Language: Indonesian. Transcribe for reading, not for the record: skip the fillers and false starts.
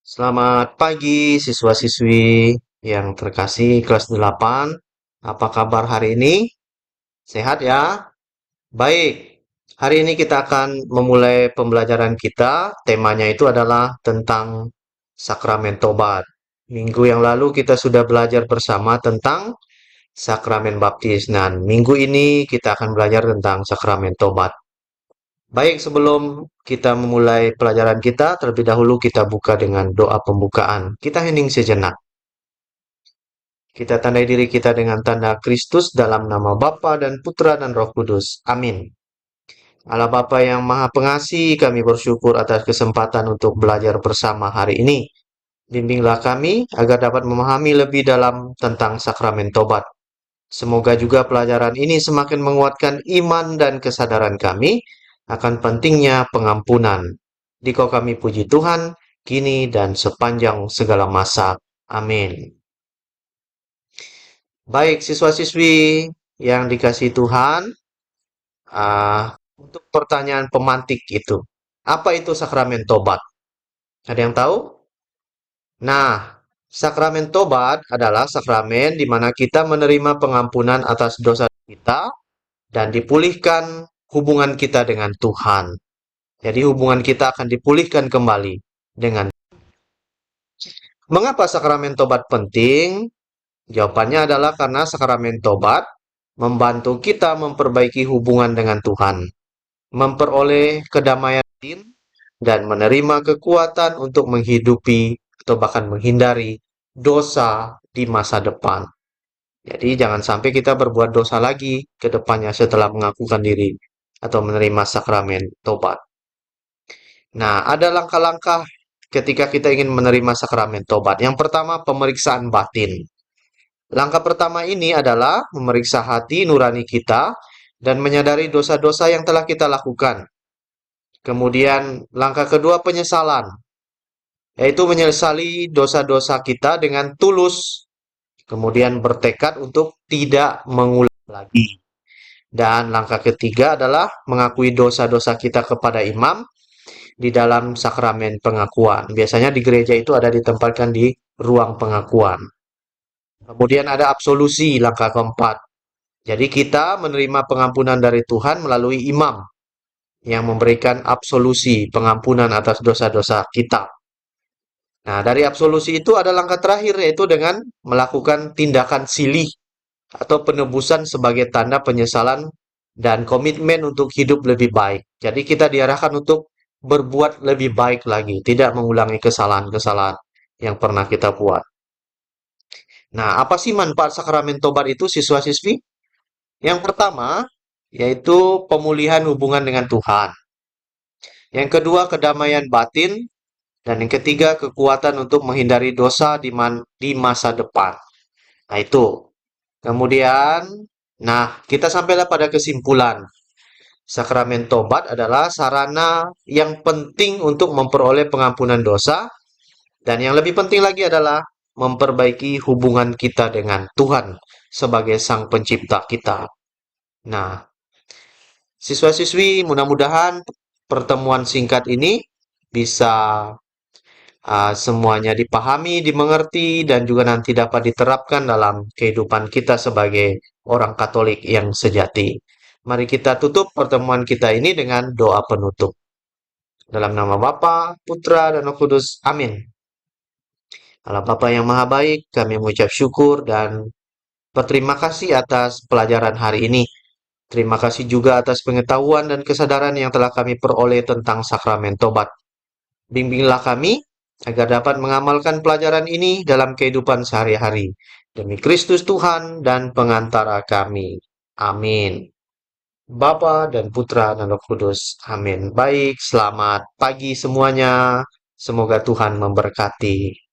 Selamat pagi siswa-siswi yang terkasih kelas 8. Apa kabar hari ini? Sehat ya? Baik. Hari ini kita akan memulai pembelajaran kita. Temanya itu adalah tentang sakramen tobat. Minggu yang lalu kita sudah belajar bersama tentang sakramen baptis. Nah, minggu ini kita akan belajar tentang sakramen tobat. Baik, sebelum kita memulai pelajaran kita, terlebih dahulu kita buka dengan doa pembukaan. Kita hening sejenak. Kita tandai diri kita dengan tanda Kristus dalam nama Bapa dan Putra dan Roh Kudus. Amin. Allah Bapa yang Maha Pengasih, kami bersyukur atas kesempatan untuk belajar bersama hari ini. Bimbinglah kami agar dapat memahami lebih dalam tentang sakramen tobat. Semoga juga pelajaran ini semakin menguatkan iman dan kesadaran kami akan pentingnya pengampunan. Dikau kami puji Tuhan, kini dan sepanjang segala masa. Amin. Baik, siswa-siswi yang dikasihi Tuhan, untuk pertanyaan pemantik itu, apa itu sakramen tobat? Ada yang tahu? Nah, sakramen tobat adalah sakramen di mana kita menerima pengampunan atas dosa kita dan dipulihkan hubungan kita dengan Tuhan. Jadi hubungan kita akan dipulihkan kembali dengan. Mengapa sakramen tobat penting? Jawabannya adalah karena sakramen tobat membantu kita memperbaiki hubungan dengan Tuhan, memperoleh kedamaian batin, dan menerima kekuatan untuk menghidupi atau bahkan menghindari dosa di masa depan. Jadi jangan sampai kita berbuat dosa lagi ke depannya setelah mengakukan diri atau menerima sakramen tobat. Nah, ada langkah-langkah ketika kita ingin menerima sakramen tobat. Yang pertama, pemeriksaan batin. Langkah pertama ini adalah memeriksa hati nurani kita dan menyadari dosa-dosa yang telah kita lakukan. Kemudian, langkah kedua, penyesalan, yaitu menyesali dosa-dosa kita dengan tulus, kemudian bertekad untuk tidak mengulang lagi. Dan langkah ketiga adalah mengakui dosa-dosa kita kepada imam di dalam sakramen pengakuan. Biasanya di gereja itu ada ditempatkan di ruang pengakuan. Kemudian ada absolusi, langkah keempat. Jadi kita menerima pengampunan dari Tuhan melalui imam yang memberikan absolusi, pengampunan atas dosa-dosa kita. Nah, dari absolusi itu ada langkah terakhir, yaitu dengan melakukan tindakan silih atau penebusan sebagai tanda penyesalan dan komitmen untuk hidup lebih baik. Jadi kita diarahkan untuk berbuat lebih baik lagi, tidak mengulangi kesalahan-kesalahan yang pernah kita buat. Nah, apa sih manfaat sakramen tobat itu, siswa-siswi? Yang pertama, yaitu pemulihan hubungan dengan Tuhan. Yang kedua, kedamaian batin. Dan yang ketiga, kekuatan untuk menghindari dosa di masa depan. Nah, itu. Kemudian, nah, kita sampailah pada kesimpulan. Sakramen tobat adalah sarana yang penting untuk memperoleh pengampunan dosa. Dan yang lebih penting lagi adalah memperbaiki hubungan kita dengan Tuhan sebagai Sang Pencipta kita. Nah, siswa-siswi, mudah-mudahan pertemuan singkat ini bisa semuanya dipahami, dimengerti, dan juga nanti dapat diterapkan dalam kehidupan kita sebagai orang Katolik yang sejati. Mari kita tutup pertemuan kita ini dengan doa penutup. Dalam nama Bapa, Putra, dan Roh Kudus. Amin. Allah Bapa yang Maha Baik, kami mengucap syukur dan berterima kasih atas pelajaran hari ini. Terima kasih juga atas pengetahuan dan kesadaran yang telah kami peroleh tentang sakramen tobat. Bimbinglah kami agar dapat mengamalkan pelajaran ini dalam kehidupan sehari-hari. Demi Kristus Tuhan dan pengantara kami. Amin. Bapa dan Putra dan Roh Kudus. Amin. Baik, selamat pagi semuanya. Semoga Tuhan memberkati.